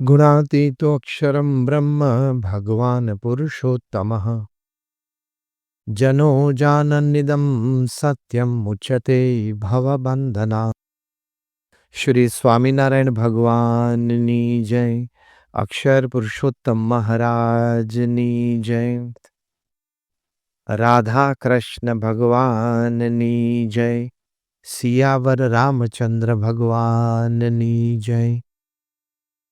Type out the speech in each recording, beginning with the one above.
गुणातीतोऽक्षरं ब्रह्म भगवान् पुरुषोत्तमः जनो जानन्निदं सत्यम् मुच्यते भवबंधना। श्री स्वामीनारायण भगवाननी जय। अक्षर पुरुषोत्तम महाराजनी जय। राधा कृष्ण भगवाननी जय। सियावर रामचंद्र भगवाननी जय।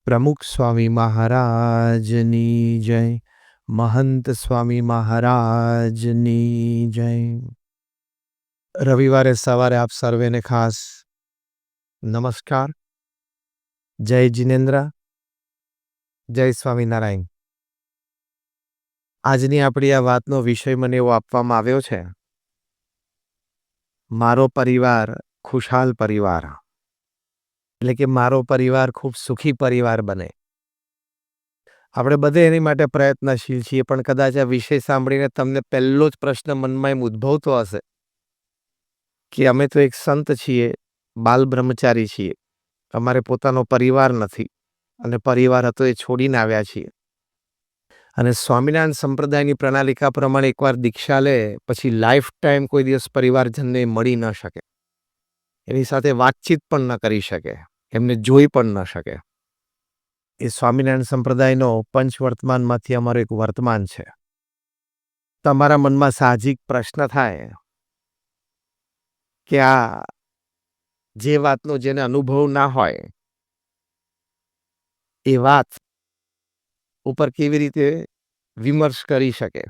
प्रमुख स्वामी महाराजनी जय। महंत स्वामी महाराजनी जय। रविवारे सवारे आप सर्वे ने खास नमस्कार। जय जिनेन्द्र, जय स्वामीनारायण। આજની આપણી આ વાતનો વિષય મને એવો આપવામાં આવ્યો છે, મારો પરિવાર ખુશાલ પરિવાર, એટલે કે મારો પરિવાર ખૂબ સુખી પરિવાર બને. આપણે બધે એની માટે પ્રયત્નશીલ છીએ, પણ કદાચ આ વિષય સાંભળીને તમને પહેલો જ પ્રશ્ન મનમાં એમ ઉદ્ભવતો હશે કે અમે તો એક સંત છીએ, બાલ બ્રહ્મચારી છીએ, અમારે પોતાનો પરિવાર નથી અને પરિવાર હતો એ છોડીને આવ્યા છીએ. અને સ્વામિનારાયણ સંપ્રદાયની પ્રણાલિકા પ્રમાણે એકવાર દીક્ષા લે પછી લાઈફ ટાઈમ કોઈ દિવસ પરિવારજનને મળી ન શકે, એની સાથે વાતચીત પણ ન કરી શકે, એમને જોઈ પણ ન શકે. એ સ્વામિનારાયણ સંપ્રદાયનો પંચવર્તમાનમાંથી અમારો એક વર્તમાન છે. તમારા મનમાં સાહજિક પ્રશ્ન થાય કે આ જે વાતનો જેને અનુભવ ના હોય એ વાત ઉપર કેવી રીતે વિમર્શ કરી શકે,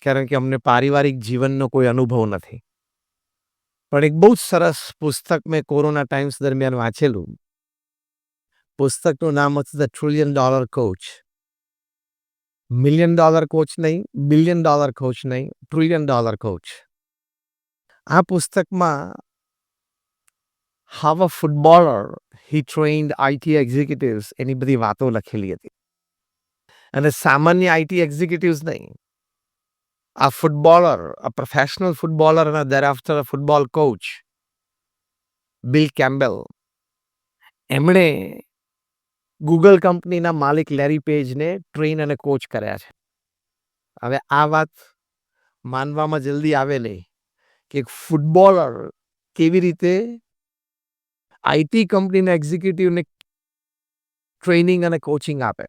કારણ કે અમને પારિવારિક જીવનનો કોઈ અનુભવ નથી. પણ એક બહુ જ સરસ પુસ્તક મેં કોરોના ટાઈમ્સ દરમિયાન વાંચેલું. પુસ્તકનું નામ હતું the $1 trillion coach. $1 million coach નહીં, $1 બિલિયન કોચ નહીં, $1 ટ્રિલિયન કોચ. આ પુસ્તકમાં how a footballer he trained IT executives એની બધી વાતો લખેલી હતી. અને સામાન્ય આઈટી એક્ઝિક્યુટિવ્સ નહીં, આ ફૂટબોલર, આ પ્રોફેશનલ ફૂટબોલર અને thereafter a football coach Bill Campbell, એમણે ગૂગલ કંપનીના માલિક લેરી પેજને ટ્રેન અને કોચ કર્યા છે. હવે આ વાત માનવામાં જલ્દી આવે નહીં કે એક ફૂટબોલર કેવી રીતે આઈટી કંપનીના એક્ઝિક્યુટિવને ટ્રેનિંગ અને કોચિંગ આપે.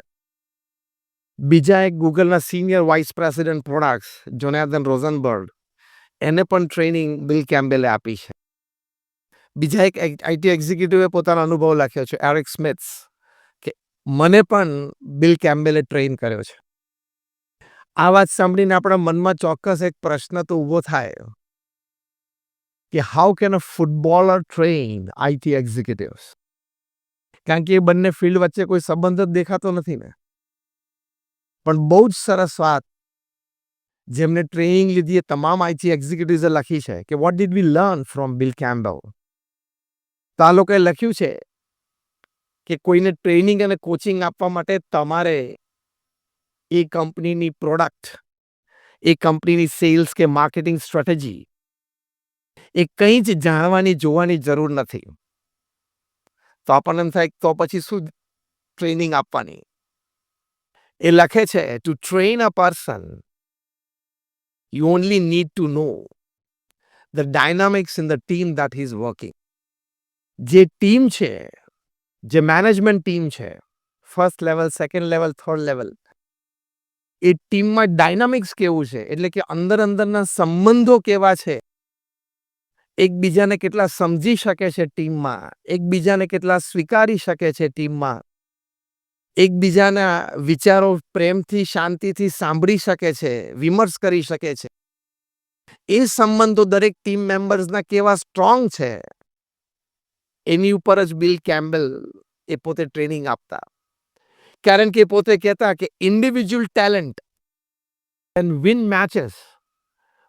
બીજા એક ગૂગલના senior vice president products Jonathan Rosenberg, એને પણ ટ્રેનિંગ બિલ કેમ્બેલે આપી છે. બીજા એક આઈટી એક્ઝિક્યુટિવે પોતાનો અનુભવ લખ્યો છે, એરિક સ્મિથ્સ, કે મને પણ બિલ કેમ્બેલે ટ્રેન કર્યો છે. આ વાત સાંભળીને આપણા મનમાં ચોક્કસ એક પ્રશ્ન તો ઊભો થાય કે how can a footballer train IT executives? કારણ કે એ બંને ફિલ્ડ વચ્ચે કોઈ સંબંધ જ દેખાતો નથી ને. પણ બહુ જ સરસ વાત જેમને ટ્રેનિંગ લીધી એ તમામ આઈટી એક્ઝિક્યુટિવ્સે લખી છે કે what did we learn from Bill Campbell. તો આ લોકોએ લખ્યું છે કે કોઈને ટ્રેનિંગ અને કોચિંગ આપવા માટે તમારે એ કંપનીની પ્રોડક્ટ, એ કંપનીની સેલ્સ કે માર્કેટિંગ સ્ટ્રેટેજી એ કંઈ જ જાણવાની જોવાની જરૂર નથી. તો આપણને એમ થાય તો પછી શું ટ્રેનિંગ આપવાની? એ લખે છે to train a person you only need to know the dynamics in the team that he is working. જે ટીમ છે, જે મેનેજમેન્ટ ટીમ છે, first level, second level, third level, એ ટીમમાં ડાયનામિક્સ કેવું છે, એટલે કે અંદરના સંબંધો કેવા છે, એકબીજાને કેટલા સમજી શકે છે ટીમમાં, એકબીજાને કેટલા સ્વીકારી શકે છે ટીમમાં, એકબીજાના વિચારો પ્રેમથી, શાંતિથી સાંભળી શકે છે, વિમર્શ કરી શકે છે, એ સંબંધો દરેક ટીમ મેમ્બર્સના કેવા સ્ટ્રોંગ છે, એની ઉપર જ બિલ કેમ્બેલ એ પોતે ટ્રેનિંગ આપતા. કારણ કે પોતે કહેતા કે individual talent can win matches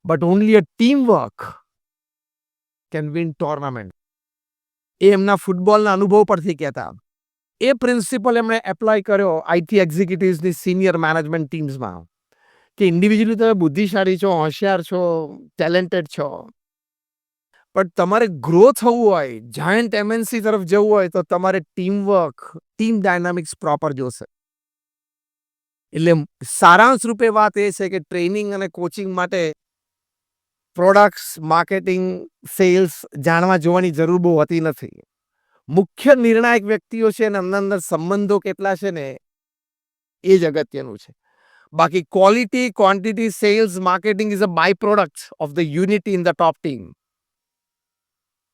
but only a team work can win tournament. એ એમના ફૂટબોલના અનુભવ પરથી કહેતા. એ પ્રિન્સિપલ એમણે એપ્લાય કર્યો આઈટી એક્ઝિક્યુટિવ્સની સિનિયર મેનેજમેન્ટ ટીમ્સમાં કે ઇન્ડિવિજ્યુઅલી તમે બુદ્ધિશાળી છો, હોશિયાર છો, ટેલેન્ટેડ છો, પણ તમારે ગ્રો થવું હોય, જાયન્ટ એમએનસી તરફ જવું હોય તો તમારે ટીમવર્ક, ટીમ ડાયનામિક્સ પ્રોપર જોશે. એટલે સારાંશ રૂપે વાત એ છે કે ટ્રેનિંગ અને કોચિંગ માટે પ્રોડક્ટ્સ, માર્કેટિંગ, સેલ્સ જાણવા જોવાની જરૂર બહુ હોતી નથી. મુખ્ય નિર્ણાયક વ્યક્તિઓ છે અને અંદર સંબંધો કેટલા છે ને એ જ અગત્યનું છે. બાકી quality, quantity, sales, marketing is a byproduct of the unity in the top team.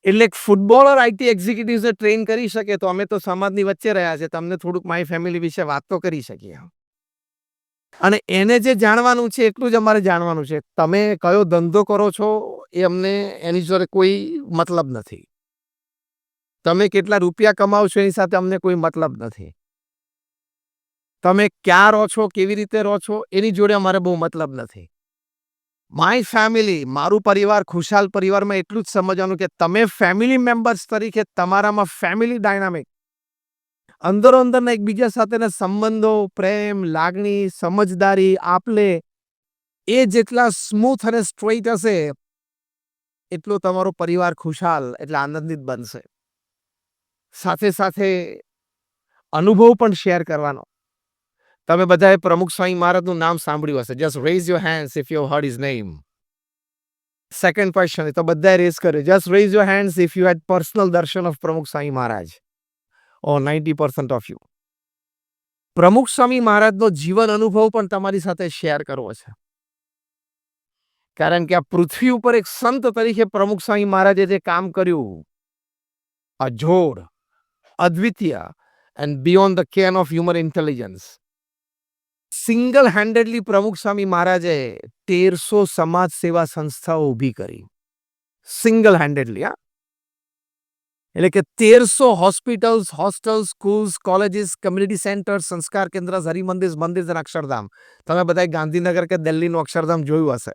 એટલે એક ફૂટબોલર આઈટી એક્ઝિક્યુટિવ્સને ટ્રેન કરી શકે તો અમે તો સમાજની વચ્ચે રહ્યા છે, તમને થોડુંક મારી ફેમિલી વિશે વાત તો કરી શકીએ. અને એને જે જાણવાનું છે એટલું જ અમારે જાણવાનું છે. તમે કયો ધંધો કરો છો એ અમને એની જોડે કોઈ મતલબ નથી. તમે કેટલા રૂપિયા કમાવ છો એની સાથે અમને કોઈ મતલબ નથી. તમે ક્યાં રહો છો, કેવી રીતે રહો છો એની જોડે અમારે બહુ મતલબ નથી. માય ફેમિલી, મારું પરિવાર, ખુશાલ પરિવારમાં એટલું જ સમજવાનું કે તમે ફેમિલી મેમ્બર્સ તરીકે તમારામાં ફેમિલી ડાયનામિક, અંદરો અંદરના એકબીજા સાથેના સંબંધો, પ્રેમ, લાગણી, સમજદારી, આપલે એ જેટલા સ્મૂથ અને સ્ટ્રેટ હશે એટલો તમારો પરિવાર ખુશાલ એટલે આનંદિત બનશે. સાથે સાથે અનુભવ પણ શેર કરવાનો. તમે બધાએ પ્રમુખ સ્વામી મહારાજનું નામ સાંભળ્યું હશે. Just raise your hands if you heard his name. Second question તો બધાએ રેઝ કર્યો. Just raise your hands if you had personal darshan of Pramukh Swami Maharaj. O 90% of you. પ્રમુખ સ્વામી મહારાજનો જીવન અનુભવ પણ તમારી સાથે શેર કરવો છે. કારણ કે આ પૃથ્વી ઉપર એક સંત તરીકે પ્રમુખ સ્વામી મહારાજે જે કામ કર્યું, અજોડ, અદ્વિતીય and beyond the ken of human intelligence. Single handedly Pramukh Swami મહારાજે 1300 સમાજ સેવા સંસ્થાઓ ઊભી કરી. Single handedly. એટલે કે 1300 hospitals, hostels, schools, colleges, community centre, સંસ્કાર કેન્દ્ર, હરિમંદિર, મંદિર અને અક્ષરધામ. તમે બધાએ ગાંધીનગર કે દિલ્હીનું અક્ષરધામ જોયું હશે.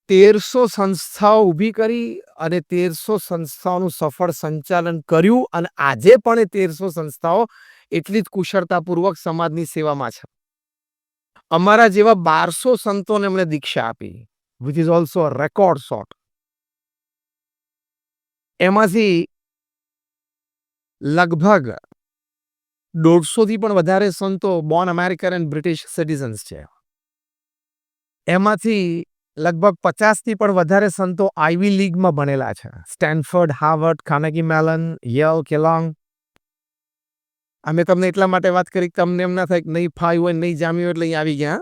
1300 સંસ્થાઓ ઊભી કરી અને 1300 સંસ્થાઓનું સફળ સંચાલન કર્યું અને આજે પણ એ 1300 સંસ્થાઓ એટલી જ કુશળતાપૂર્વક સમાજની સેવામાં છે. અમારા જેવા 1200 સંતોને એમણે દીક્ષા આપી, which is also a record sort. એમાંથી લગભગ 150 થી પણ વધારે સંતો Born American and British citizens છે. એમાંથી લગભગ 50 થી પણ વધારે સંતો આઈવી લીગમાં ભણેલા છે. Stanford, Harvard, Carnegie melon, Yale, Kellogg. અમે તમને એટલા માટે વાત કરી કે તમને એમ ના થાય કે નહીં ફાવ્યું હોય, નહીં જામ્યું એટલે અહીં આવી ગયા.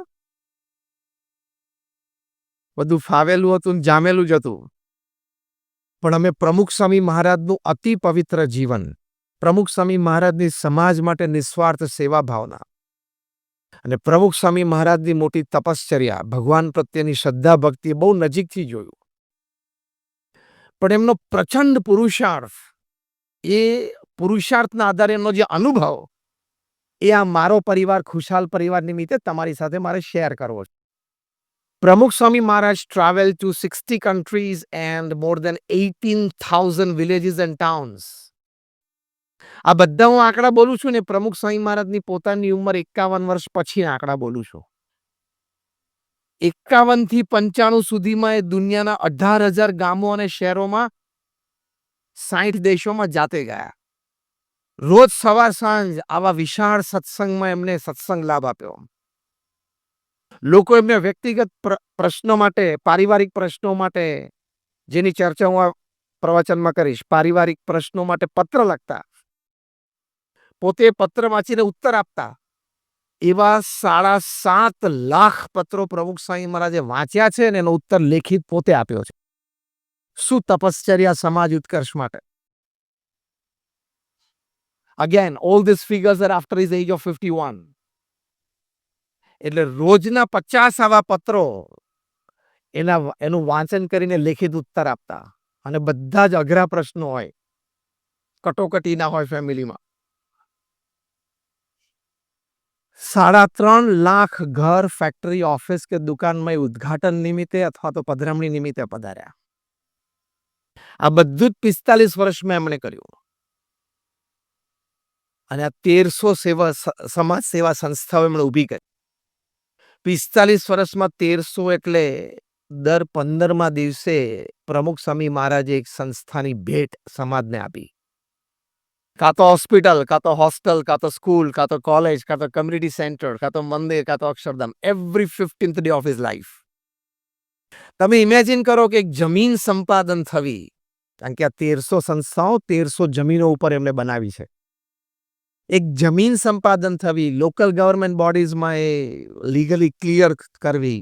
બધું ફાવેલું હતું ને જામેલું જ હતું. પણ અમે પ્રમુખ સ્વામી મહારાજનું અતિ પવિત્ર જીવન, પ્રમુખ સ્વામી મહારાજની સમાજ માટે નિસ્વાર્થ સેવા ભાવના અને પ્રમુખ સ્વામી મહારાજની મોટી તપશ્ચર્યા, ભગવાન પ્રત્યેની શ્રદ્ધા ભક્તિ બહુ નજીકથી જોયું. પણ એમનો પ્રચંડ પુરુષાર્થ, એ પુરુષાર્થના આધારે એમનો જે અનુભવ, એ આ મારો પરિવાર ખુશાલ પરિવાર નિમિત્તે તમારી સાથે મારે શેર કરવો છે. પ્રમુખ સ્વામી મહારાજ traveled to 60 countries and more than 18,000 villages and towns. આ બધા હું આંકડા બોલું છું ને પ્રમુખ સ્વામી મહારાજની પોતાની ઉંમર 51 વર્ષ પછી આંકડા બોલું છું. 51 થી 95 સુધીમાં એ દુનિયાના 18,000 ગામો અને શહેરોમાં 60 દેશોમાં જાતે ગયા. રોજ સવાર સાંજ આવા વિશાળ સત્સંગમાં એમને સત્સંગ લાભ આપ્યો. લોકો એમને વ્યક્તિગત પ્રશ્નો માટે, પારિવારિક પ્રશ્નો માટે, જેની ચર્ચા હું આ પ્રવચનમાં કરીશ, પારિવારિક પ્રશ્નો માટે પત્ર લખતા, પોતે પત્ર વાંચીને ઉત્તર આપતા. એવા 7.5 લાખ પત્રો પ્રમુખ સ્વામી મહારાજે વાંચ્યા છે અને એનો ઉત્તર લેખિત પોતે આપ્યો છે. શું તપશ્ચર્યા સમાજ ઉત્કર્ષ માટે. Again, all these figures are after his age of 51. એટલે રોજના 50 આવા પત્રો એનું વાંચન કરીને લેખિત ઉત્તર આપતા અને બધા જ અઘરા પ્રશ્નો હોય, કટોકટી ના હોય ફેમિલીમાં. 3.5 લાખ ઘર, ફેક્ટરી, ઓફિસ કે દુકાનમાં ઉદ્ઘાટન નિમિત્તે અથવા તો પધરામણી નિમિત્તે પધાર્યા. આ બધું જ 45 વર્ષમાં એમણે કર્યું. અને આ 1300 સમાજ સેવા સંસ્થાઓ એમણે ઊભી કરી. 45 વર્ષમાં 1300 એટલે દર 15મા દિવસે પ્રમુખ સ્વામી મહારાજે એક સંસ્થાની ભેટ સમાજને આપી. કાં તો હોસ્પિટલ, કાં તો હોસ્ટેલ, કાં તો સ્કૂલ, કાં તો કોલેજ, કાં તો કમ્યુનિટી સેન્ટર, કાં તો મંદિર, કાં તો Akshardham, every 15th day of his life. તમે ઇમેજિન કરો કે એક જમીન સંપાદન થવી, કારણ કે આ 1300 સંસ્થાઓ 1300 જમીનો ઉપર એમને બનાવી છે. એક જમીન સંપાદન થવી, લોકલ ગવર્મેન્ટ બોડીઝમાં એ લીગલી ક્લિયર કરવી.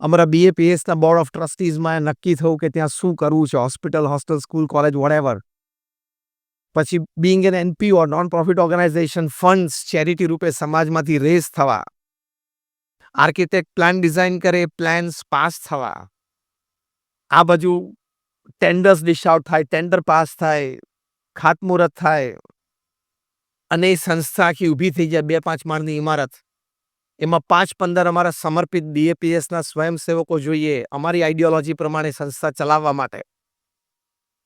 અમારા BAPSના બોર્ડ ઓફ ટ્રસ્ટીઝમાં નક્કી થયું કે ત્યાં શું કરવું છે, hospital, hostel, school, college, whatever. પછી being an NPO, non profit organisation, funds charity રૂપે સમાજમાંથી રેઝ થવા. આર્કિટેક્ટ પ્લાન ડિઝાઇન કરે, પ્લાન્સ પાસ થવા. આ બાજુ ટેન્ડર્સ ડિશ આઉટ થાય, ટેન્ડર પાસ થાય, ખાતમુહૂર્ત થાય અને એ સંસ્થા આખી ઊભી થઈ જાય, 2-5 માળની ઇમારત. એમાં 5-15 અમારા સમર્પિત BAPSના સ્વયંસેવકો જોઈએ અમારી આઈડિયોલોજી પ્રમાણે સંસ્થા ચલાવવા માટે.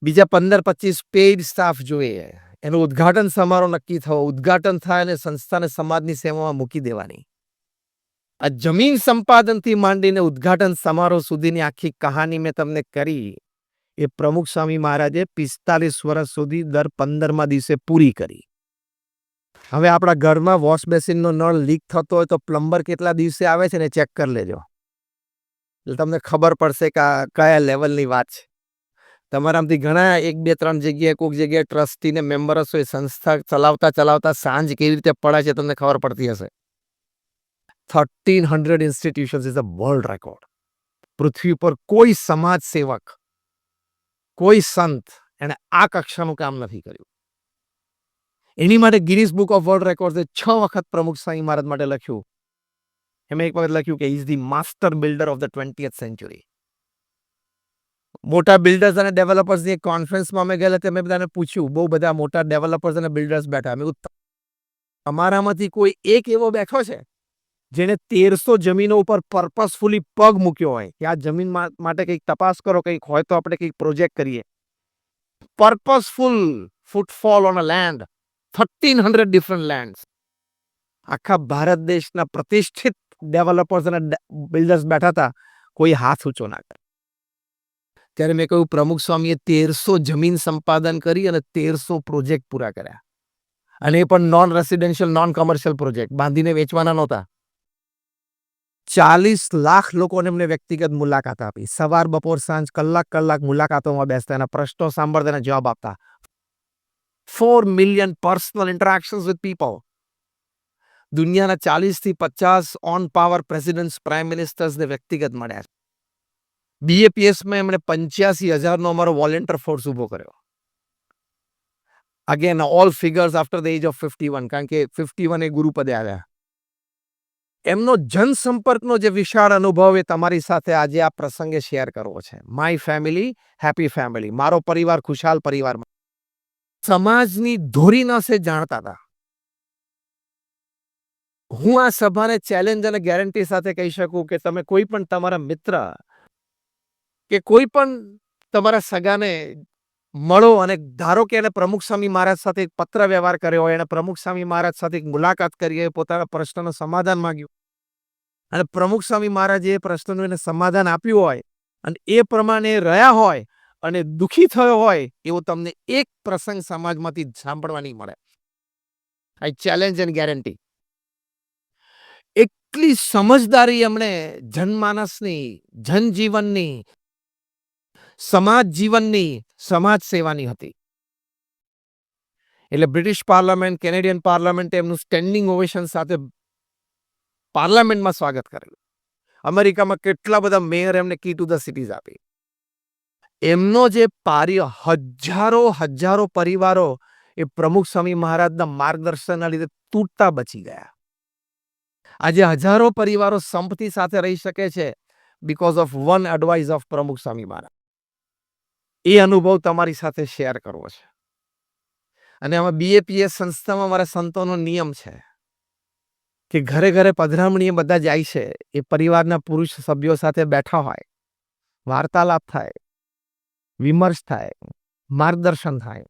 બીજા 15-25 પેઇડ સ્ટાફ જોઈએ. એનું ઉદ્ઘાટન સમારોહ નક્કી થવો, ઉદ્ઘાટન થાય અને સંસ્થાને સમાજની સેવામાં મૂકી દેવાની. આ જમીન સંપાદનથી માંડીને ઉદ્ઘાટન સમારોહ સુધીની આખી કહાની મેં તમને કરી. એ પ્રમુખ સ્વામી મહારાજે 45 વર્ષ સુધી દર 15મા દિવસે પૂરી કરી. હવે આપણા ઘરમાં વોશ બેસિનનો નળ લીક થતો હોય તો પ્લમ્બર કેટલા દિવસે આવે છે ને ચેક કરી લેજો. એટલે તમને ખબર પડશે કે આ કયા લેવલની વાત છે. તમારામાંથી ઘણા 1-2-3 જગ્યાએ કોઈક જગ્યાએ ટ્રસ્ટીને મેમ્બર્સ હોય, સંસ્થા ચલાવતા સાંજ કેવી રીતે પડે છે તમને ખબર પડતી હશે. 1300 institutions is a world record. પૃથ્વી પર કોઈ સમાજ સેવક, કોઈ સંત એને આ કક્ષાનું કામ નથી કર્યું. એની માટે ગિનિસ બુક ઓફ વર્લ્ડ રેકોર્ડ્સે 6 વખત પ્રમુખ સ્વામી મહારાજ માટે લખ્યું. એમાં એક વખત લખ્યું કે is the master builder of the 20th century. મોટા બિલ્ડર્સ અને ડેવલપર્સની એક કોન્ફરન્સમાં અમે ગયેલા, મેં બધાને પૂછ્યું, બહુ બધા મોટા ડેવલપર્સ અને બિલ્ડર્સ બેઠા. મેં કીધું તમારામાંથી કોઈ એક એવો બેઠો છે જેને 1300 જમીનો ઉપર પર્પસફુલી પગ મૂક્યો હોય કે આ જમીન માટે કંઈક તપાસ કરો, કંઈક હોય તો આપણે કંઈક પ્રોજેક્ટ કરીએ. Purposeful footfall on a land, 1300 different lands. આખા ભારત દેશના પ્રતિષ્ઠિત ડેવલપર્સ અને બિલ્ડર્સ બેઠા હતા, કોઈ હાથ ઊંચો ના કરે. ત્યારે મેં કહ્યું પ્રમુખ સ્વામીએ 1300 જમીન સંપાદન કરી અને 1300 પ્રોજેક્ટ પૂરા કર્યા. અને એ પણ non residential, non commercial project, બાંધીને વેચવાના નહોતા. 40 લાખ લોકોને એમને વ્યક્તિગત મુલાકાત આપી. સવાર, બપોર, સાંજ કલાક મુલાકાતોમાં બેસતા, એના પ્રશ્નો સાંભળતા અને જવાબ આપતા. 4 મિલિયન પર્સનલ ઇન્ટરેક્શન્સ વિથ પીપલ. દુનિયાના 40 થી 50 ઓન પાવર પ્રેસિડેન્ટ્સ, પ્રાઇમ મિનિસ્ટર્સને વ્યક્તિગત મળ્યા. BAPSમાં એમણે 85,000નો અમારો વોલેન્ટિયર ફોર્સ ઊભો કર્યો. Again all figures after the age of 51, કારણ કે 51 એ ગુરુપદે આવ્યા. એમનો જનસંપર્કનો જે વિશાળ અનુભવ એ તમારી સાથે આજે આ પ્રસંગે શેર કરવો છે. My family, happy family. મારો પરિવાર ખુશાલ પરિવાર. સમાજની ધોરી નસે જાણતા હતા. હું આ સભાને ચેલેન્જ અને ગેરંટી સાથે કહી શકું કે તમે કોઈ પણ તમારા મિત્ર કે કોઈ પણ તમારા સગાને મળો અને ધારો કે એને પ્રમુખ સ્વામી મહારાજ સાથે એક પત્ર વ્યવહાર કર્યો હોય, એને પ્રમુખ સ્વામી મહારાજ સાથે એક મુલાકાત કરી હોય, પોતાના પ્રશ્નનું સમાધાન માંગ્યું અને પ્રમુખ સ્વામી મહારાજે એ પ્રશ્નનું એને સમાધાન આપ્યું હોય અને એ પ્રમાણે રહ્યા હોય અને દુઃખી થયો હોય, એવો તમને એક પ્રસંગ સમાજમાંથી સાંભળવા નહીં મળે. આઈ ચેલેન્જ એન્ડ ગેરંટી. એટલી સમજદારી એમણે જનમાનસની, જનજીવનની, સમાજ જીવનની, સમાજ સેવાની હતી. એટલે બ્રિટિશ પાર્લામેન્ટ, કેનેડિયન પાર્લામેન્ટ એમનું સ્ટેન્ડિંગ ઓવેશન સાથે પાર્લામેન્ટમાં સ્વાગત કરેલું. અમેરિકામાં કેટલા બધા મેયર એમને કી ટુ ધ સિટીઝ આપી. એમનો જે હજારો પરિવારો એ પ્રમુખ સ્વામી મહારાજના માર્ગદર્શનના લીધે તૂટતા બચી ગયા. આજે હજારો પરિવારો સંપત્તિ સાથે રહી શકે છે because of one advice of Pramukh Swami મહારાજ. એ અનુભવ તમારી સાથે શેર કરવો છે. અને આમાં BAPS સંસ્થામાં મારા સંતોનો નિયમ છે કે ઘરે ઘરે પધરામણીએ બધા જાય છે. એ પરિવારના પુરુષ સભ્યો સાથે બેઠા હોય, વાર્તાલાપ થાય, વિમર્શ થાય, માર્ગદર્શન થાય.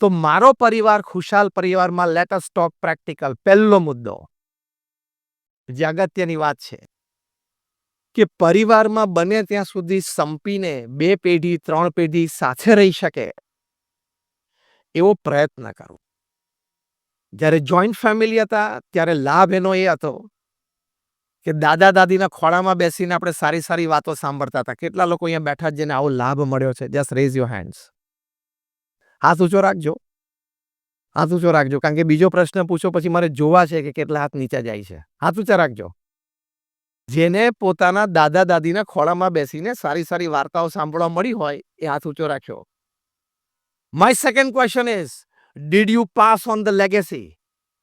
તો મારો પરિવાર ખુશાલ પરિવારમાં લેટ અસ ટોક પ્રેક્ટિકલ. પહેલો મુદ્દો જે અગત્યની વાત છે, કે પરિવારમાં બને ત્યાં સુધી સંપીને 2 પેઢી 3 પેઢી સાથે રહી શકે એવો પ્રયત્ન કરો. જ્યારે જોઈન્ટ ફેમિલી હતા ત્યારે લાભ એનો એ હતો કે દાદા દાદીના ખોળામાં બેસીને આપણે સારી સારી વાતો સાંભળતા હતા. કેટલા લોકો અહીંયા બેઠા છે જેને આવો લાભ મળ્યો છે? Just raise your hands. હાથ ઊંચો રાખજો. હાથ ઊંચો રાખજો, કારણ કે બીજો પ્રશ્ન પૂછો પછી મારે જોવા છે કે કેટલા હાથ નીચે જાય છે. હાથ ઊંચા રાખજો. જેને પોતાના દાદા દાદીના ખોળામાં બેસીને સારી સારી વાર્તાઓ સાંભળવા મળી હોય એ હાથ ઊંચો રાખ્યો. My second question is, did you pass on the legacy?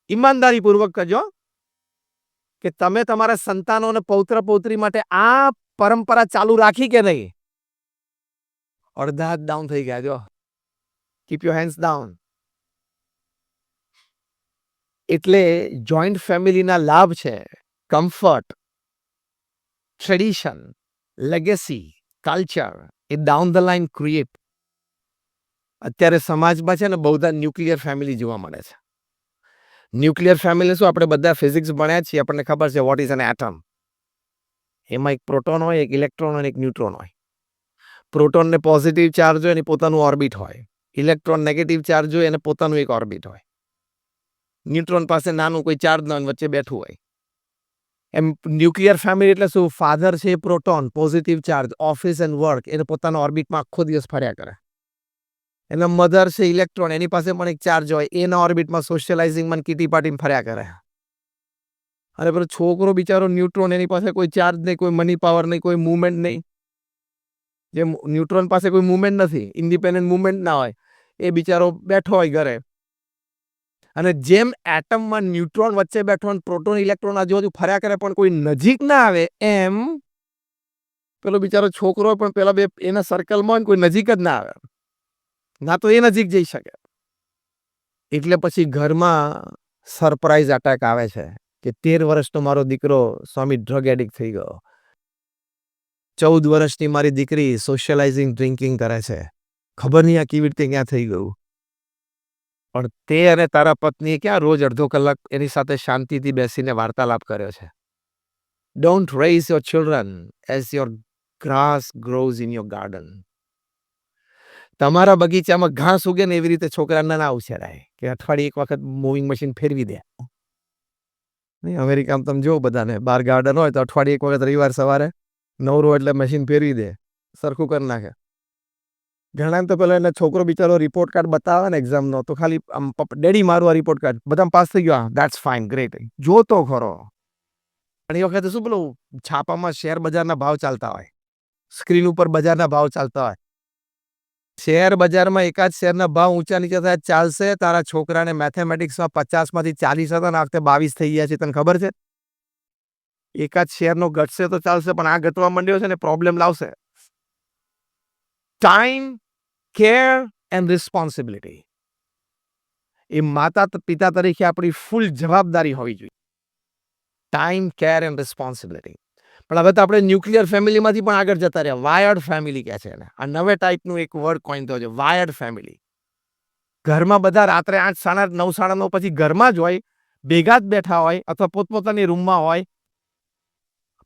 ઈમાનદારીપૂર્વક કહેજો કે તમે તમારા સંતાનો અને પૌત્ર પૌત્રી માટે આ પરંપરા ચાલુ રાખી કે નહીં? અડધા હાથ ડાઉન થઈ ગયા. જો, કીપ યોર હેન્ડ્સ ડાઉન. એટલે જોઈન્ટ ફેમિલીના લાભ છે comfort, tradition, legacy, culture. A down the line create. અત્યારે સમાજમાં છે ને બહુ બધા ન્યુક્લિયર ફેમિલી જોવા મળે છે. ન્યુક્લિયર ફેમિલી શું? આપણે બધા ફિઝિક્સ ભણ્યા છીએ, આપણને ખબર છે વોટ ઇઝ એન એટમ. એમાં એક પ્રોટોન હોય, એક ઇલેક્ટ્રોન અને એક ન્યુટ્રોન હોય. પ્રોટોનને પોઝિટિવ ચાર્જ હોય એની પોતાનું ઓર્બિટ હોય. ઇલેક્ટ્રોન નેગેટિવ ચાર્જ હોય એને પોતાનું એક ઓર્બિટ હોય. ન્યુટ્રોન પાસે નાનું કોઈ ચાર્જ ન વચ્ચે બેઠું હોય. એમ ન્યુક્લિયર ફેમિલી એટલે શું? ફાધર છે proton, positive charge, office and work, એને પોતાના ઓર્બિટમાં આખો દિવસ ફર્યા કરે. એના મધર છે ઇલેક્ટ્રોન, એની પાસે પણ એક ચાર્જ હોય, એના ઓર્બિટમાં સોશિયલાઇઝિંગમાં કીટી પાર્ટીમાં ફર્યા કરે. અને પેલો છોકરો બિચારો ન્યુટ્રોન, એની પાસે કોઈ ચાર્જ નહીં, કોઈ મની પાવર નહીં, કોઈ મુવમેન્ટ નહીં. જે ન્યુટ્રોન પાસે કોઈ મુવમેન્ટ નથી, ઇન્ડિપેન્ડન્ટ મુવમેન્ટ ના હોય, એ બિચારો બેઠો હોય ઘરે. અને જેમ એટમમાં ન્યુટ્રોન વચ્ચે બેઠો અને પ્રોટોન ઇલેક્ટ્રોન આજુબાજુ ફર્યા કરે પણ કોઈ નજીક ના આવે, એમ પેલો બિચારો છોકરો પણ પેલા બે એના સર્કલમાં કોઈ નજીક જ ના આવે, ના તો એ નજીક જઈ શકે. એટલે પછી ઘરમાં સરપ્રાઈઝ અટેક આવે છે કે 13 વર્ષનો મારો દીકરો સ્વામી ડ્રગ એડિક્ટ થઈ ગયો, 14 વર્ષની મારી દીકરી સોશિયલાઇઝિંગ ડ્રિંકિંગ કરે છે, ખબર નહીં આ કેવી રીતે ક્યાં થઈ ગયું. પણ તે અને તારા પત્નીએ ક્યાં રોજ અડધો કલાક એની સાથે શાંતિથી બેસીને વાર્તાલાપ કર્યો છે? Don't raise your children as your grass grows in your garden. તમારા બગીચામાં ઘાસ ઉગે ને એવી રીતે છોકરાને ના ઉછેરાય કે અઠવાડિયે એક વખત મૂવિંગ મશીન ફેરવી દે. નહીં, અમેરિકામાં તમે જો બધાને બહાર ગાર્ડન હોય તો અઠવાડિયે એક વખત રવિવાર સવારે નવરો એટલે મશીન ફેરવી દે, સરખું કરી નાખે. ઘણા તો પેલો એને છોકરો બિચારો રિપોર્ટ કાર્ડ બતાવે ને એક્ઝામનો તો ખાલી ડેડી મારું આ રિપોર્ટ કાર્ડ, બધા પાસ થઈ ગયો, ધેટ્સ ફાઇન, ગ્રેટ, જોતો ખરો. પણ એ વખતે શું પેલું છાપામાં શેર બજારના ભાવ ચાલતા હોય, સ્ક્રીન ઉપર બજારના ભાવ ચાલતા હોય. શેર બજારમાં એકાદ શેરના ભાવ ઊંચા નીચે થાય ચાલશે. તારા છોકરાને મેથેમેટિક્સમાં 50માંથી 40 હતા ને આ વખતે 22 થઈ ગયા છે, તને ખબર છે? એકાદ શેરનો ઘટશે તો ચાલશે, પણ આ ઘટવા માંડ્યો છે ને પ્રોબ્લેમ લાવશે. ટાઈમ, કેર એન્ડ રિસ્પોન્સિબિલિટી એ માતા પિતા તરીકે આપણી ફૂલ જવાબદારી હોવી જોઈએ. Time, care and responsibility. પણ હવે તો આપણે ન્યુક્લિયર ફેમિલીમાંથી પણ આગળ જતા રહ્યા, વાયર્ડ ફેમિલી કહે છે એને. આ નવે ટાઈપનું એક વર્ડ કોઈન થયો છે, વાયર્ડ ફેમિલી. ઘરમાં બધા રાત્રે 8, 8:30, 9, 9:30 પછી ઘરમાં જ હોય, ભેગા જ બેઠા હોય અથવા પોતપોતાની રૂમમાં હોય,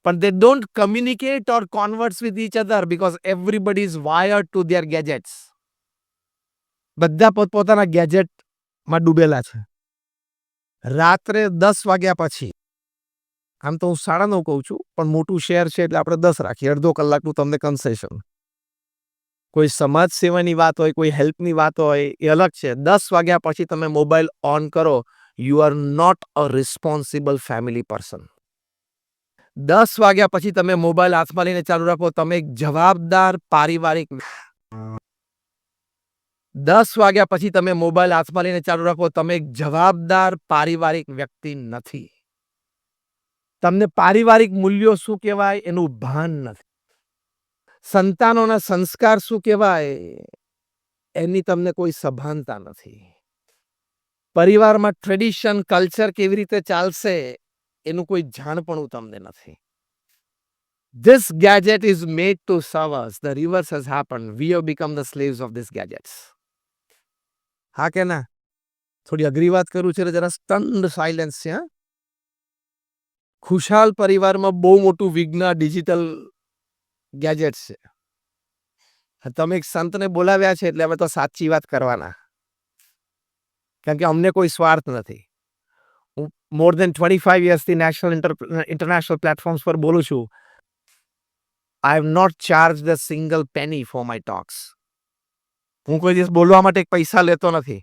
પણ they don't communicate or converse with each other because everybody is wired to their gadgets. બધા પોતપોતાના ગેજેટમાં ડૂબેલા છે. રાત્રે 10 વાગ્યા પછી, આમ તો હું 9:30 કહું છું, પણ મોટું શહેર છે એટલે આપણે 10 રાખીએ, અડધો કલાકનું તમને કન્સેશન. કોઈ સમાજ સેવાની વાત હોય, કોઈ હેલ્પની વાત હોય, એ અલગ છે. 10 વાગ્યા પછી તમે મોબાઈલ ઓન કરો, you are not a responsible family person. 10 વાગ્યા પછી તમે મોબાઈલ હાથમાં લઈને ચાલુ રાખો, તમે એક જવાબદાર પારિવારિક. 10 વાગ્યા પછી તમે મોબાઈલ હાથમાં લઈને ચાલુ રાખો, તમે એક જવાબદાર પારિવારિક વ્યક્તિ નથી. તમને પારિવારિક મૂલ્યો શું કહેવાય એનું ભાન નથી. સંતાનોના સંસ્કાર શું કહેવાય એની તમને કોઈ સભાનતા નથી. પરિવારમાં ટ્રેડિશન, કલ્ચર કેવી રીતે ચાલશે એનું કોઈ જાણપણું તમને નથી. This gadget is made to serve us. The reverse has happened. We have become the slaves of these gadgets. હા કે ના? થોડી અઘરી વાત કરું છે, જરા સ્ટન્ડ સાયલેન્સ છે. ખુશાલ પરિવારમાં બહુ મોટું વિઘ્ન ડિજિટલ ગેજેટ્સ છે. તમે એક સંતને બોલાવ્યા છે એટલે અમે તો સાચી વાત કરવાના. કારણ કે અમને કોઈ સ્વાર્થ નથી. હું મોર ધેન 25 યર્સથી ઇન્ટરનેશનલ પ્લેટફોર્મ્સ પર બોલું છું. I have not charged a single penny for my talks. હું કોઈ દિવસ બોલવા માટે પૈસા લેતો નથી.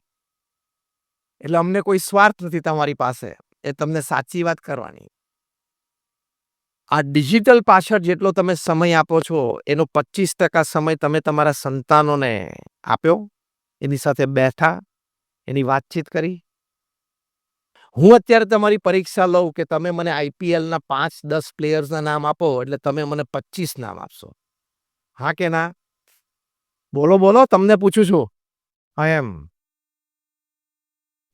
એટલે અમને કોઈ સ્વાર્થ નથી તમારી પાસે. એ તમને સાચી વાત કરવાની. આ ડિજિટલ પાછળ જેટલો તમે સમય આપો છો એનો 25% સમય તમે તમારા સંતાનોને આપ્યો, એની સાથે બેઠા, એની વાતચીત કરી. હું અત્યારે તમારી પરીક્ષા લઉં કે તમે મને આઈપીએલના 5-10 પ્લેયર્સના નામ આપો એટલે તમે મને 25 નામ આપશો. હા કે ના? બોલો બોલો, તમને પૂછું છું. આઈ એમ.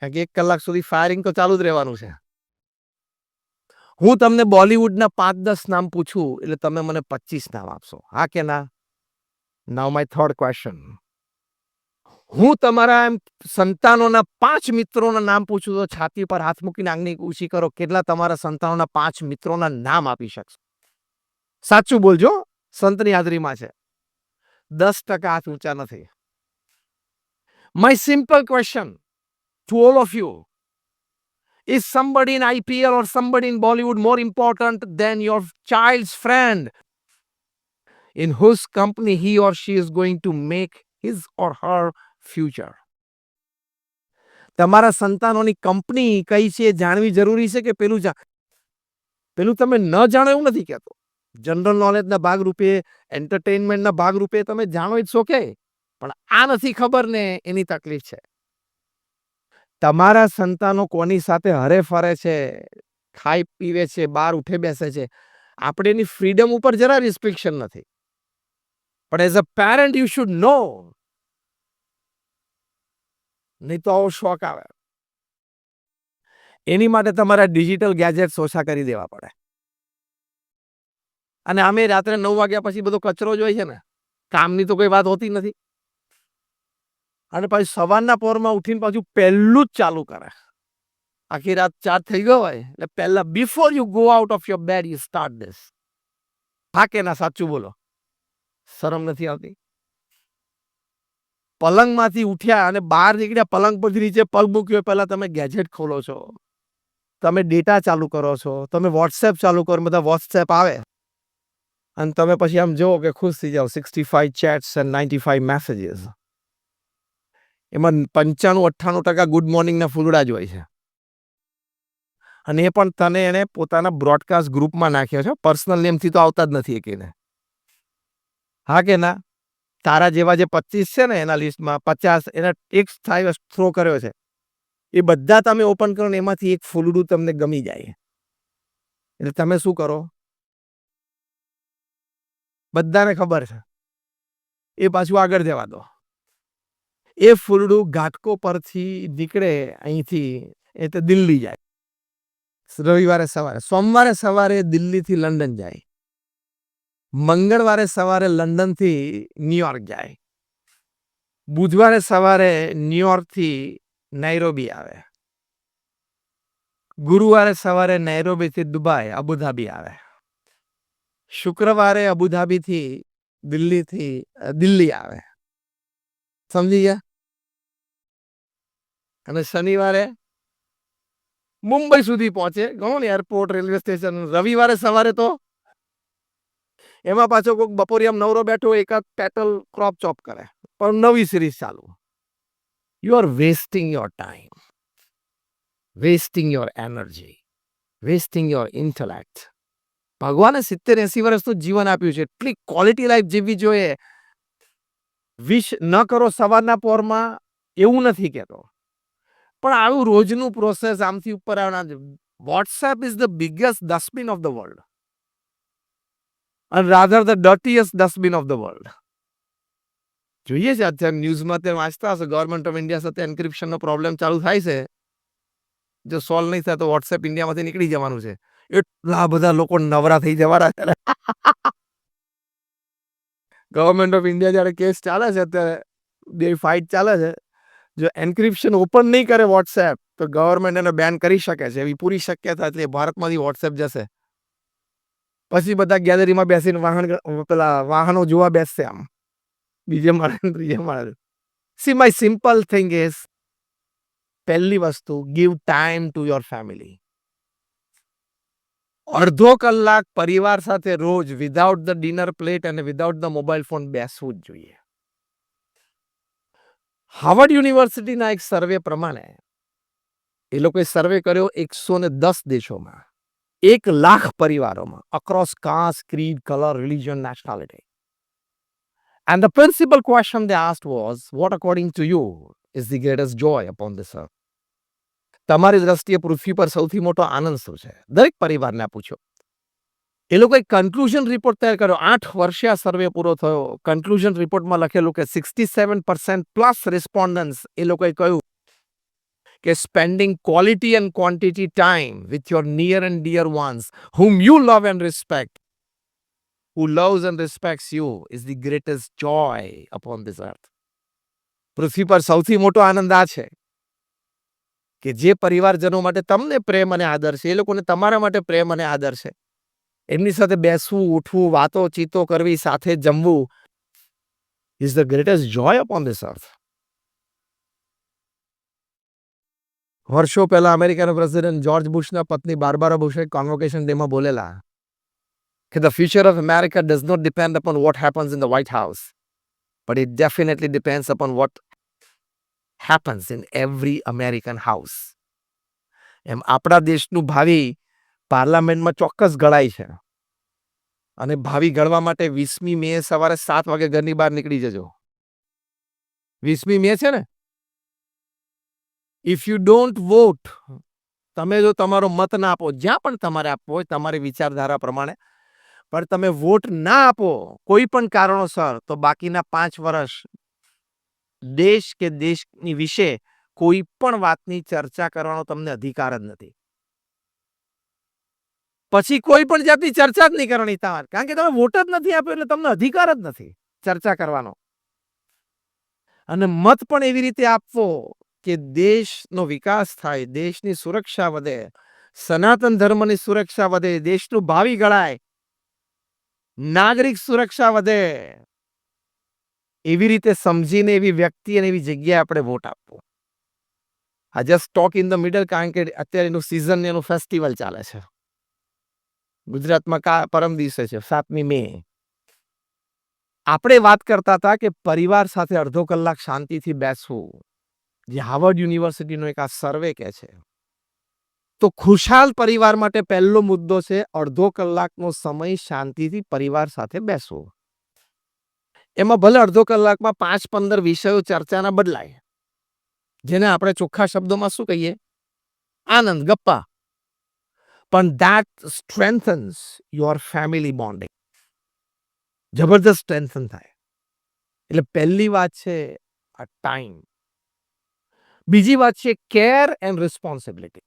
કારણ કે 1 કલાક સુધી ફાયરિંગ તો ચાલુ જ રહેવાનું છે. હું તમને બોલિવૂડના 5-10 નામ પૂછું એટલે તમે મને 25 નામ આપશો. હા કે ના? નાઉ માય થર્ડ ક્વેશ્ચન. હું તમારા સંતાનોના 5 મિત્રોના નામ પૂછું તો છાતી પર હાથ મૂકીને આંગળી ઊંચી કરો. કેટલા તમારા સંતાનોના 5 મિત્રોના નામ આપી શકશો? સાચું બોલજો, સંતની હાજરીમાં છે. 10% હાથ ઊંચા નથી. My simple question to all of you. Is somebody in IPL or somebody in Bollywood more important than your child's friend in whose company he or she is going to make his or her future? તમારા સંતાનોની company કઈ છે જાણવી જરૂરી છે કે પેલું તમે ન જાણો એવું નથી કહેતો. જનરલ નોલેજના ભાગરૂપે, એન્ટરટેનમેન્ટના ભાગરૂપે તમે જાણો ઇટ્સ ઓકે. પણ આ નથી ખબર ને એની તકલીફ છે. તમારા સંતાનો કોની સાથે હરે ફરે છે, ખાઈ પીવે છે, બહાર ઉઠે બેસે છે, આપણે એની ફ્રીડમ ઉપર જરા રિસ્ટ્રિક્શન નથી. પણ as a parent you should નો. નહીં તો આવો શોખ આવે. એની માટે તમારા ડિજિટલ ગેજેટ્સ ઓછા કરી દેવા પડે. અને અમે રાત્રે 9 વાગ્યા પછી બધો કચરો જ હોય છે ને, કામની તો કોઈ વાત હોતી નથી. અને પછી સવારના પોરમાં ઉઠીને પાછું પહેલું જ ચાલુ કરે. આખી રાત ચાર્જ થઈ ગયો હોય એટલે પહેલા before you go out of your bed you start this. હા કે ના? સાચું બોલો. શરમ નથી આવતી? પલંગમાંથી ઉઠ્યા અને બહાર નીકળ્યા, પલંગ પરથી નીચે પગ મૂક્યો પહેલા તમે ગેજેટ ખોલો છો, તમે ડેટા ચાલુ કરો છો, તમે વોટ્સએપ ચાલુ કરો, બધા વોટ્સએપ આવે અને તમે પછી આમ જુઓ કે ખુશ થઈ જાઓ. 65 ચેટ્સ એન્ડ 95 મેસેજીસ. એમાં 95-98% ગુડ મોર્નિંગના ફૂલડા જ હોય છે. અને એ પણ તને એને પોતાના બ્રોડકાસ્ટ ગ્રુપમાં નાખ્યો છે. પર્સનલ નેમથી તો આવતા જ નથી એકેને. હા કે ના? તારા જેવા જે 25 છે ને એના લિસ્ટમાં 50 એના એક થ્રો કર્યો છે. એ બધા તમે ઓપન કરો ને એમાંથી એક ફૂલડું તમને ગમી જાય. એટલે તમે શું કરો? બધાને ખબર છે. એ પાછું આગળ જવા દો. એ ફૂલડું ઘાટકો પરથી નીકળે અહીંથી એટલે દિલ્હી જાય. રવિવારે સવારે, સોમવારે સવારે દિલ્હીથી લંડન જાય, મંગળવારે સવારે લંડનથી ન્યુયોર્ક જાય, બુધવારે સવારે ન્યુયોર્કથી નૈરોબી આવે, ગુરુવારે સવારે નૈરોબીથી દુબઈ અબુધાબી આવે, શુક્રવારે અબુધાબીથી દિલ્હી આવે. સમજી ગયા? અને શનિવારે મુંબઈ સુધી પહોંચે. ગણો ને એરપોર્ટ, રેલવે સ્ટેશન. રવિવારે સવારે તો એમાં પાછો કોઈક બપોરે આમ નવરો બેઠો એકાદ પેટલ ક્રોપ ચોપ કરે, પણ નવી સિરીઝ ચાલુ. You are wasting your time, wasting your energy, wasting your intellect. ભગવાને 70-80 વર્ષનું જીવન આપ્યું છે. એટલી ક્વોલિટી લાઈફ જીવવી જોઈએ. વિશ ન કરો સવારના પોરમાં એવું નથી કહેતો, પણ આવું રોજનું પ્રોસેસ આમથી ઉપર આવવાના. WhatsApp is the biggest dustbin of the world and rather the dirtiest dustbin of the world. જોઈએ છે અત્યારે ન્યૂઝમાં તે વાંચતા હશે, ગવર્મેન્ટ ઓફ ઇન્ડિયા સાથે એન્ક્રિપ્શનનો પ્રોબ્લેમ ચાલુ થાય છે. જો સોલ્વ નહીં થાય તો વોટ્સએપ ઇન્ડિયામાંથી નીકળી જવાનું છે. એટલા બધા લોકો નવરા થઈ જવાના છે. ગવર્મેન્ટ ઓફ ઇન્ડિયા જ્યારે કેસ ચાલે છે અત્યારે, બે ફાઇટ ચાલે છે. જો એન્ક્રિપ્શન ઓપન નહીં કરે વોટ્સએપ તો ગવર્મેન્ટ એને બેન કરી શકે છે. એવી પૂરી શક્યતા છે. ભારતમાંથી વોટ્સએપ જશે. પછી બધા ગેલેરીમાં બેસીને પેલા વાહનો જોવા બેસશે આમ બીજે માળે ને ત્રીજે માળે. See my simple thing is પહેલી વસ્તુ give time to your family. અડધો કલાક પરિવાર સાથે રોજ વિધાઉટ ધ ડિનર પ્લેટ અને વિધાઉટ ધ મોબાઈલ ફોન બેસવું જ જોઈએ. હાર્વર્ડ યુનિવર્સિટીના એક સર્વે પ્રમાણે એ લોકોએ સર્વે કર્યો 110 દેશોમાં 1,00,000 પરિવારોમાં across caste, creed, color, religion, nationality. And the principal question they asked was, what according to you is the greatest joy upon this earth? તમારી દ્રષ્ટિએ પૃથ્વી પર સૌથી મોટો આનંદ શું છે? દરેક પરિવારને આ પૂછ્યો. એ લોકોએ કન્ક્લુઝન રિપોર્ટ તૈયાર કર્યો. 8 વર્ષે આ સર્વે પૂરો થયો. કન્ક્લુઝન રિપોર્ટમાં લખેલું કે 67% પ્લસ રિસ્પોન્ડન્ટ્સ એ લોકોએ કહ્યું કે spending quality and quantity time with your near and dear ones whom you love and respect, who loves and respects you is the greatest joy upon this earth. પૃથ્વી પર સૌથી મોટો આનંદ આ છે કે જે પરિવારજનો માટે તમને પ્રેમ અને આદર છે, એ લોકોને તમારા માટે પ્રેમ અને આદર છે, એમની સાથે બેસવું, ઉઠવું, વાતો ચીતો કરવી, સાથે જમવું is the greatest joy upon this earth. વર્ષો પહેલા અમેરિકાના પ્રેસિડેન્ટ જોર્જ બુશના પત્ની બાર્બારા બુશે કોન્વોકેશન ડેમાં બોલેલા કે the future of America does not depend upon what happens in the White House, but it definitely depends upon what happens in every American house. એમ આપણા દેશનું ભાવિ પાર્લામેન્ટમાં ચોક્કસ ઘડાય છે અને ભાવિ ઘડવા માટે 20મી મે સવારે 7 વાગે ઘરની બહાર નીકળી જજો. 20મી મે છે ને, ઇફ યુ ડોન્ટ વોટ, તમે જો તમારો મત ના આપો, જ્યાં પણ તમારે આપવો હોય તમારી વિચારધારા પ્રમાણે, પણ તમે વોટ ના આપો કોઈ પણ કારણોસર, તો બાકીના 5 વર્ષ દેશ કે દેશની વિશે કોઈ પણ વાતની ચર્ચા કરવાનો તમને અધિકાર જ નથી. પછી કોઈ પણ જાતની ચર્ચા જ નહીં કરવાની તમારે, કારણ કે તમે વોટ જ નથી આપ્યો એટલે તમને અધિકાર જ નથી ચર્ચા કરવાનો. અને મત પણ એવી રીતે આપવો કે દેશનો વિકાસ થાય, દેશની સુરક્ષા વધે, સનાતન ધર્મની સુરક્ષા વધે, દેશનું ભાવિ ઘડાય, નાગરિક સુરક્ષા વધે, એવી રીતે સમજીને એવી વ્યક્તિ અને એવી જગ્યાએ આપણે વોટ આપવો. આ just talk in the middle, કારણ કે અત્યારે એનું સિઝન, એનું ફેસ્ટિવલ ચાલે છે. ગુજરાતમાં પરમ દિવસે છે 7મી મે. આપણે વાત કરતા હતા કે પરિવાર સાથે અડધો કલાક શાંતિથી બેસવું, જે હાર્વર્ડ યુનિવર્સિટીનો એક આ સર્વે કહે છે. તો ખુશાલ પરિવાર માટે પહેલો મુદ્દો છે અડધો કલાકનો સમય શાંતિથી પરિવાર સાથે બેસવો. એમાં ભલે અડધો કલાકમાં 5-15 વિષયો ચર્ચાના બદલાય, જેને આપણે ચોખ્ખા શબ્દોમાં શું કહીએ, આનંદ, ગપ્પા, પણ that strengthens your family bonding. જબરદસ્ત સ્ટ્રેન્થન થાય. એટલે પહેલી વાત છે આ ટાઈમ. બીજી વાત છે કેર એન્ડ રિસ્પોન્સિબિલિટી,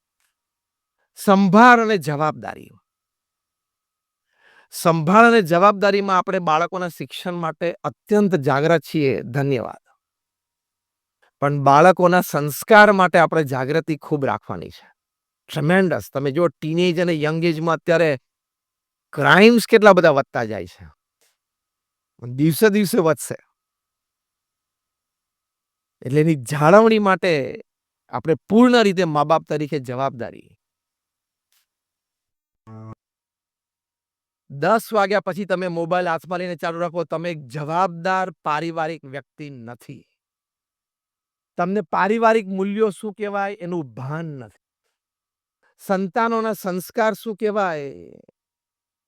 સંભાળ અને જવાબદારી. સંભાળ અને જવાબદારીમાં આપણે બાળકોના શિક્ષણ માટે અત્યંત જાગૃત છીએ, ધન્યવાદ. પણ બાળકોના સંસ્કાર માટે આપણે જાગૃતિ ખૂબ રાખવાની છે. ટ્રેમેન્ડસ. તમે જો ટીનેજ અને યંગ એજમાં અત્યારે ક્રાઇમ્સ કેટલા બધા વધતા જાય છે, દિવસે દિવસે વધશે. એટલે એની જાળવણી માટે આપણે પૂર્ણ રીતે મા બાપ તરીકે જવાબદારી. 10 વાગ્યા પછી તમે મોબાઈલ હાથમાં લઈને ચાલુ રાખો, તમે એક જવાબદાર પારિવારિક વ્યક્તિ નથી. તમને પારિવારિક મૂલ્યો શું કહેવાય એનું ભાન નથી. સંતાનોના સંસ્કાર શું કહેવાય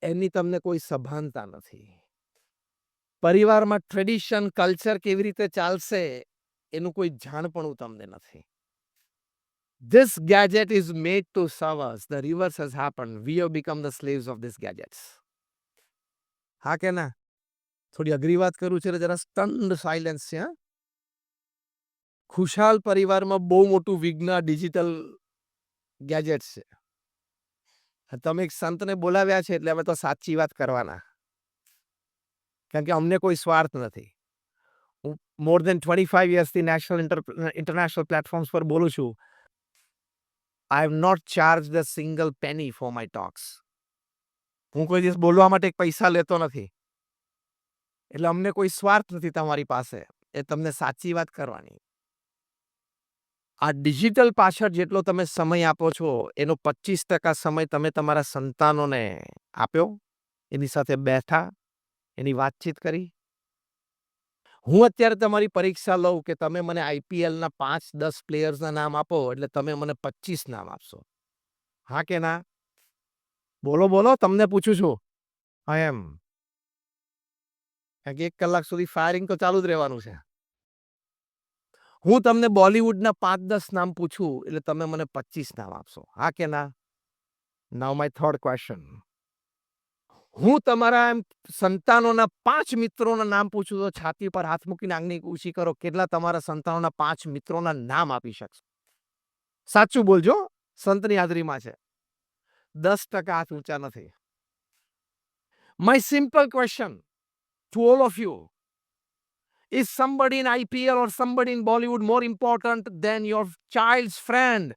એની તમને કોઈ સભાનતા નથી. પરિવારમાં ટ્રેડિશન, કલ્ચર કેવી રીતે ચાલશે એનું કોઈ જાણપણું તમને નથી. This gadget is made to serve us. The reverse has happened. We have become the slaves of these gadgets. હા કે ના? થોડી અઘરી વાત કરું છે, જરા સ્ટન્ડ સાયલેન્સ છે. ખુશાલ પરિવારમાં બહુ મોટું વિઘ્ન ડિજિટલ ગેજેટ્સ છે. તમે એક સંતને બોલાવ્યા છે એટલે અમે તો સાચી વાત કરવાના, કારણ કે અમને કોઈ સ્વાર્થ નથી. હું મોર દેન 25 યર્સથી નેશનલ ઇન્ટરનેશનલ પ્લેટફોર્મ્સ પર બોલું છું. I have not charged a single penny for my talks. હું કોઈ દિવસ બોલવા માટે પૈસા લેતો નથી. એટલે અમને કોઈ સ્વાર્થ નથી તમારી પાસે. એ તમને સાચી વાત કરવાની. આ ડિજિટલ પાછળ જેટલો તમે સમય આપો છો, એનો 25% સમય તમે તમારા સંતાનોને આપ્યો, એની સાથે બેઠા, એની વાતચીત કરી. હું અત્યારે તમારી પરીક્ષા લઉં કે તમે મને આઈપીએલના 5-10 પ્લેયર્સના નામ આપો, એટલે તમે મને 25 નામ આપશો. હા કે ના? બોલો, બોલો, તમને પૂછું છું. એમ. 1 કલાક સુધી ફાયરિંગ તો ચાલુ જ રહેવાનું છે. હું તમને બોલિવૂડના 5-10 નામ પૂછું, એટલે તમે મને 25 નામ આપશો. હા કે ના? નાઉ માય થર્ડ ક્વેશ્ચન. હું તમારા એમ સંતાનોના 5 મિત્રોના નામ પૂછું તો છાતી પર હાથ મૂકીને આંગળી ઊંચી કરો. કેટલા તમારા સંતાનોના 5 મિત્રોના નામ આપી શકશો? સાચું બોલજો, સંતની હાજરીમાં છે. 10% હાથ ઊંચા નથી. My simple question to all of you. Is somebody in IPL or somebody in Bollywood more important than your child's friend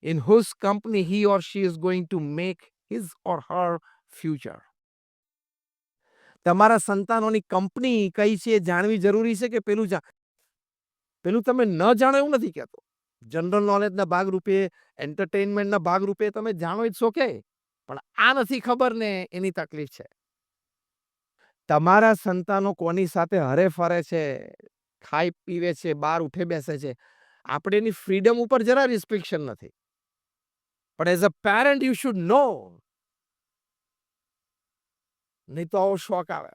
in whose company he or she is going to make his or her future? તમારા સંતાનોની company કઈ છે એ જાણવી જરૂરી છે કે પેલું તમે ન જાણો એવું નથી કહેતો. જનરલ નોલેજના ભાગરૂપે, એન્ટરટેનમેન્ટના ભાગરૂપે તમે જાણો ઇટ્સ ઓકે. પણ આ નથી ખબર ને એની તકલીફ છે. તમારા સંતાનો કોની સાથે હરે ફરે છે, ખાય પીવે છે, બહાર ઉઠે બેસે છે, આપણે એની ફ્રીડમ ઉપર જરા રિસ્ટ્રિક્શન નથી. પણ as a parent you should નો. નહીં તો આવો શોખ આવે.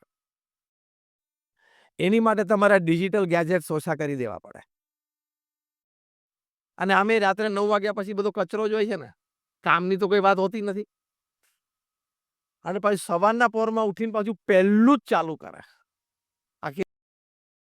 એની માટે તમારા ડિજિટલ ગેજેટ્સ ઓછા કરી દેવા પડે. અને આમે રાત્રે 9 વાગ્યા પછી બધો કચરો જ હોય છે ને, કામની તો કોઈ વાત હોતી નથી. અને પછી સવારના પોરમાં ઉઠીને પાછું પહેલું જ ચાલુ કરે.